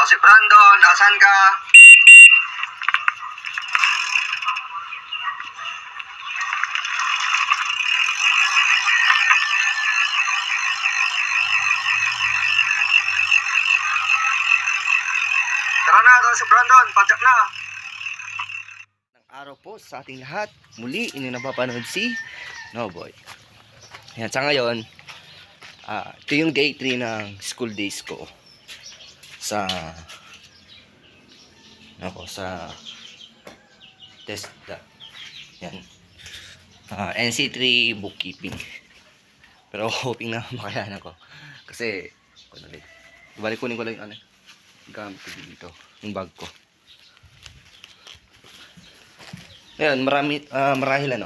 si Brandon, asan ka? Tara na, to si Brandon, padyak na. Ng araw po sa ating lahat. Muli, inyong napapanood si Noboy. Yan, sa ngayon, ito yung day 3 ng school days ko sa sa TESDA. Yan. NC3 bookkeeping. Pero hoping na makayanan ko. Kasi, balik kunin ko lang yung gamit ko dito, yung bag ko. Ayan, marahil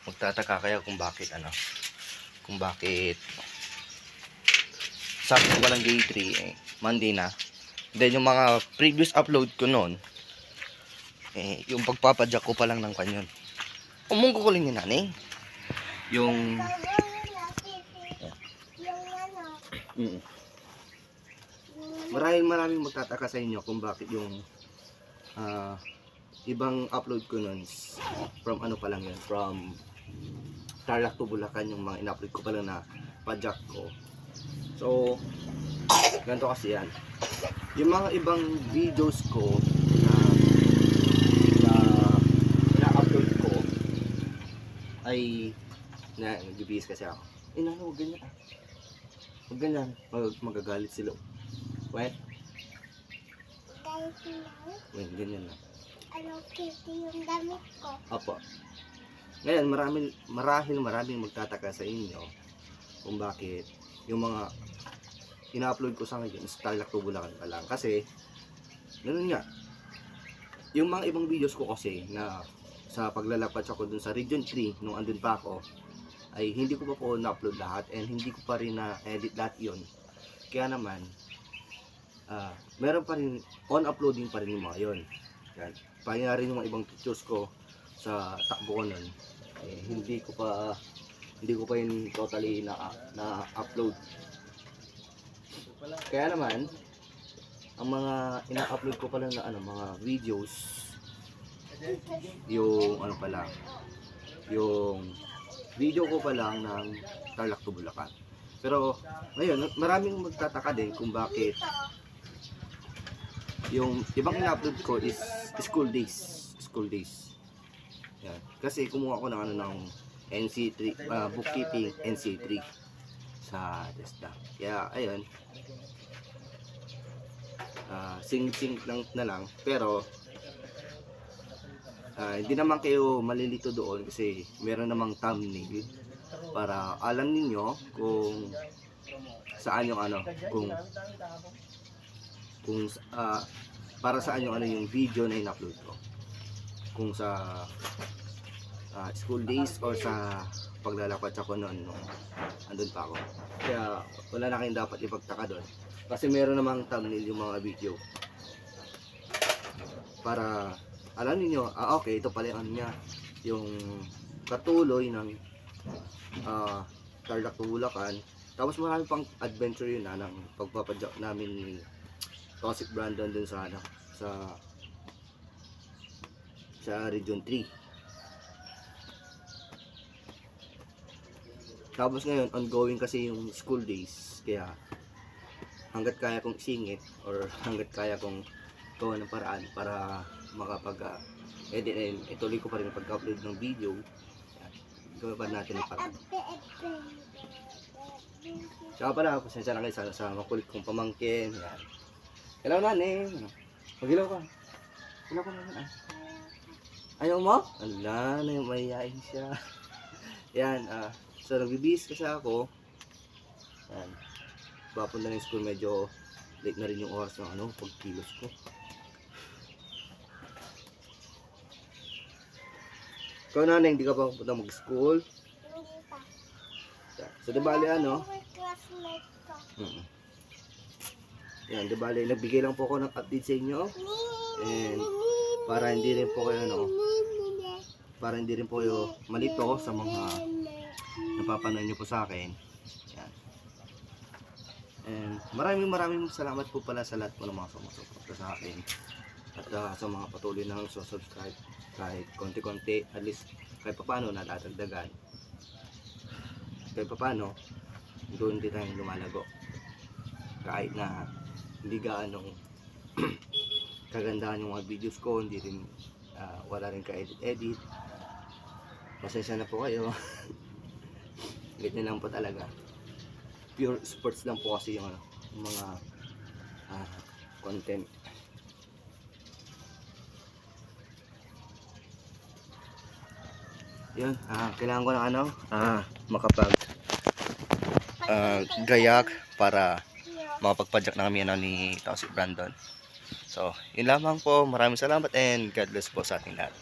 magtataka kayo kung bakit sabi ko lang day 3 Monday na. Then yung mga previous upload ko noon yung pagpapadyak ko pa lang ng kanyon. Umunggo ko lang yun, nanay. Yung maraming magtataka sa inyo kung bakit yung ibang upload ko nun from from Tarlac to Bulacan, yung mga in-upload ko pa lang na padyak ko. So ganito kasi yan, yung mga ibang videos ko na ina-upload ko ay nag-bihis kasi ako. Huwag ganyan. Huwag ganyan, magagalit sila. Wait. Wait, ganyan lang. Ano, kitty yung damit ko. Opo. Ngayon, maraming magtataka sa inyo kung bakit yung mga ina-upload ko sa ngayon is Tarlac to Bulacan pa lang. Kasi, ganun nga. Yung mga ibang videos ko kasi na sa paglalakad ako dun sa Region 3 nung andun pa ako, ay hindi ko pa po na-upload lahat and hindi ko pa rin na-edit lahat yun. Kaya naman, meron pa rin, on-uploading pa rin yung mga yun. Yan. Pangyari yung mga ibang pictures ko sa takbo ko nun, hindi ko pa yun totally na-upload. Kaya naman, ang mga ina-upload ko pa lang na mga videos, yung yung video ko pa lang ng Tarlac to Bulacan. Pero ngayon, maraming magtataka din kung bakit yung ibang ina-upload ko is school days. Yan. Kasi kumuha ko ng ng NC3 bookkeeping NC3 sa TESDA. Kaya ayun, sing lang na lang, pero hindi naman kayo malilito doon kasi meron namang thumbnail para alam niyo kung saan yung kung para saan yung video na in-upload ko, kung sa school days or sa paglalakad ako noon andun pa ako. Kaya wala na kayong dapat ipagtaka doon kasi meron namang thumbnail yung mga video para alam niyo, okay, ito pala yung niya, yung katuloy ng Tarlac to Bulacan. Tapos marami pang adventure yun ng pagpapadyak namin ni Tosik Brandon dun sa Region 3. Tapos ngayon ongoing kasi yung school days, kaya hanggat kaya kong isingit or hanggat kaya kong gawa ng paraan para makapag-edit ituloy ko pa rin pag-upload ng video. Gawin pa natin ang paraan. Saka pala, pasensya na kayo sa makulit kong pamangkin. Yan. Hello, nanay. Mag-ilaw ka. Ilaw ka naman. Ayaw mo? Ala, mayayain siya. Yan, so nagbibihis kasi ako. Yan. Papunta na yung school, medyo late na rin yung oras ng pagkilos ko. Ikaw, nanay, hindi ka pa pupunta mag-school? Hindi pa. So, di bali Classmate ko. Yan, di bali, nagbigay lang po ako ng update sa inyo. And para hindi rin po kayo malito sa mga napapanood nyo po sa akin. Yan. And maraming salamat po pala sa lahat po ng mga sumusuporta sa akin. At sa mga patuloy na subscribe kahit konti-konti, at least kahit paano nadadagdagan. Kahit paano, doon din tayong lumalago. Kahit na hindi gaanong kagandahan yung mga videos ko, hindi rin wala rin ka-edit. Pasensya na po kayo. Ganyan lang po talaga. Pure sports lang po kasi yung mga content. Yun, kailangan ko ng makapag gayak para makapagpadyak na kami ni Tao si Brandon. So, yun lamang po. Maraming salamat and God bless po sa ating lahat.